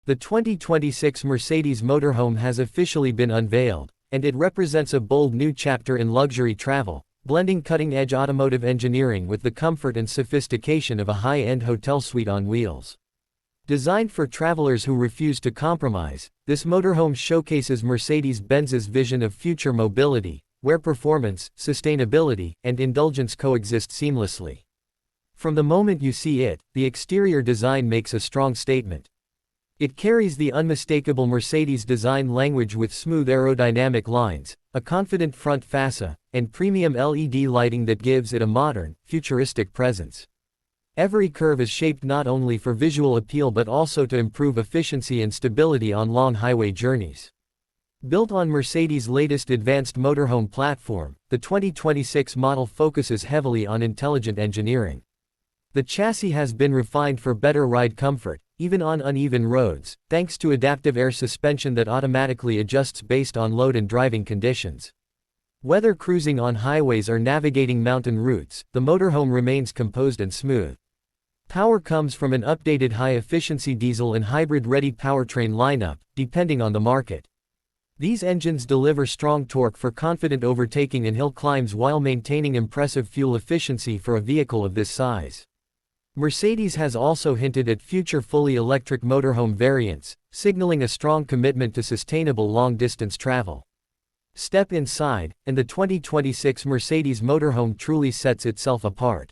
The 2026 Mercedes Motorhome has officially been unveiled, and it represents a bold new chapter in luxury travel, blending cutting-edge automotive engineering with the comfort and sophistication of a high-end hotel suite on wheels. Designed for travelers who refuse to compromise, this motorhome showcases Mercedes-Benz's vision of future mobility, where performance, sustainability, and indulgence coexist seamlessly. From the moment you see it, the exterior design makes a strong statement. It carries the unmistakable Mercedes design language with smooth aerodynamic lines, a confident front fascia, and premium LED lighting that gives it a modern, futuristic presence. Every curve is shaped not only for visual appeal but also to improve efficiency and stability on long highway journeys. Built on Mercedes' latest advanced motorhome platform, the 2026 model focuses heavily on intelligent engineering. The chassis has been refined for better ride comfort, even on uneven roads, thanks to adaptive air suspension that automatically adjusts based on load and driving conditions. Whether cruising on highways or navigating mountain routes, the motorhome remains composed and smooth. Power comes from an updated high-efficiency diesel and hybrid-ready powertrain lineup, depending on the market. These engines deliver strong torque for confident overtaking and hill climbs while maintaining impressive fuel efficiency for a vehicle of this size. Mercedes has also hinted at future fully electric motorhome variants, signaling a strong commitment to sustainable long-distance travel. Step inside, and the 2026 Mercedes Motorhome truly sets itself apart.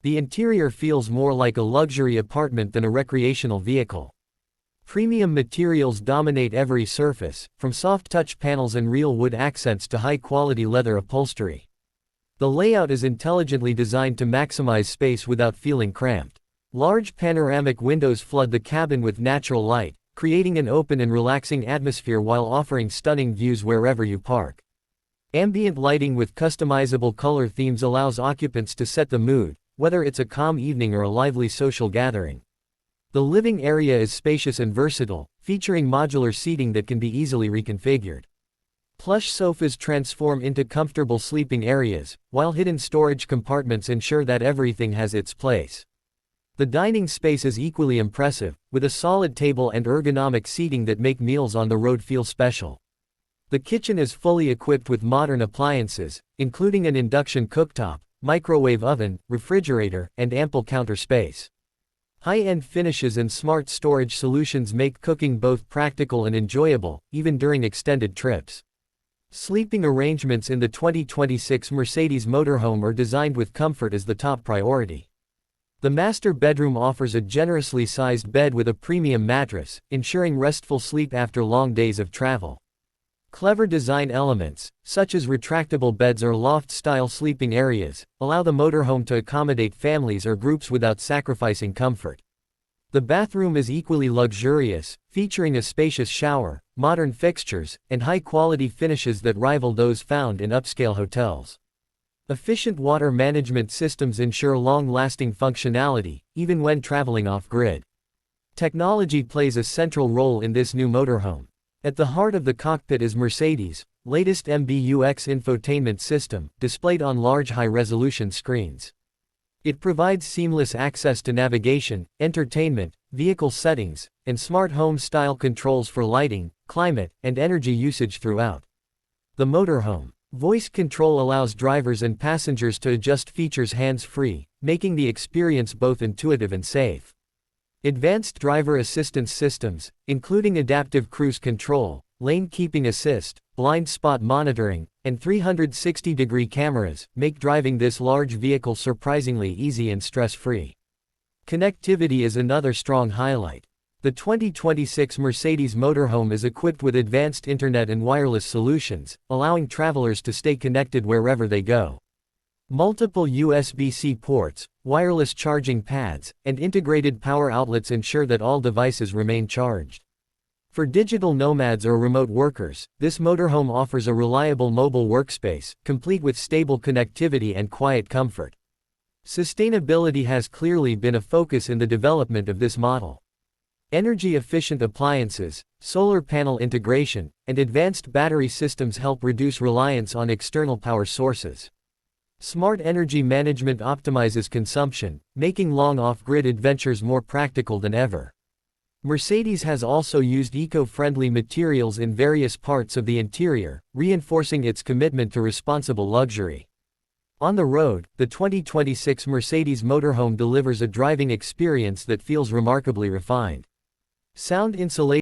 The interior feels more like a luxury apartment than a recreational vehicle. Premium materials dominate every surface, from soft touch panels and real wood accents to high-quality leather upholstery. The layout is intelligently designed to maximize space without feeling cramped. Large panoramic windows flood the cabin with natural light, creating an open and relaxing atmosphere while offering stunning views wherever you park. Ambient lighting with customizable color themes allows occupants to set the mood, whether it's a calm evening or a lively social gathering. The living area is spacious and versatile, featuring modular seating that can be easily reconfigured. Plush sofas transform into comfortable sleeping areas, while hidden storage compartments ensure that everything has its place. The dining space is equally impressive, with a solid table and ergonomic seating that make meals on the road feel special. The kitchen is fully equipped with modern appliances, including an induction cooktop, microwave oven, refrigerator, and ample counter space. High-end finishes and smart storage solutions make cooking both practical and enjoyable, even during extended trips. Sleeping arrangements in the 2026 Mercedes Motorhome are designed with comfort as the top priority. The master bedroom offers a generously sized bed with a premium mattress, ensuring restful sleep after long days of travel. Clever design elements, such as retractable beds or loft-style sleeping areas, allow the motorhome to accommodate families or groups without sacrificing comfort. The bathroom is equally luxurious, featuring a spacious shower, modern fixtures, and high-quality finishes that rival those found in upscale hotels. Efficient water management systems ensure long-lasting functionality, even when traveling off-grid. Technology plays a central role in this new motorhome. At the heart of the cockpit is Mercedes' latest MBUX infotainment system, displayed on large high-resolution screens. It provides seamless access to navigation, entertainment, vehicle settings, and smart home-style controls for lighting, climate, and energy usage throughout. The motorhome voice control allows drivers and passengers to adjust features hands-free, making the experience both intuitive and safe. Advanced driver assistance systems, including adaptive cruise control, lane keeping assist, blind spot monitoring, and 360-degree cameras, make driving this large vehicle surprisingly easy and stress-free. Connectivity is another strong highlight. The 2026 Mercedes Motorhome is equipped with advanced internet and wireless solutions, allowing travelers to stay connected wherever they go. Multiple USB-C ports, wireless charging pads, and integrated power outlets ensure that all devices remain charged. For digital nomads or remote workers, this motorhome offers a reliable mobile workspace, complete with stable connectivity and quiet comfort. Sustainability has clearly been a focus in the development of this model. Energy-efficient appliances, solar panel integration, and advanced battery systems help reduce reliance on external power sources. Smart energy management optimizes consumption, making long off-grid adventures more practical than ever. Mercedes has also used eco-friendly materials in various parts of the interior, reinforcing its commitment to responsible luxury. On the road, the 2026 Mercedes Motorhome delivers a driving experience that feels remarkably refined. Sound insulation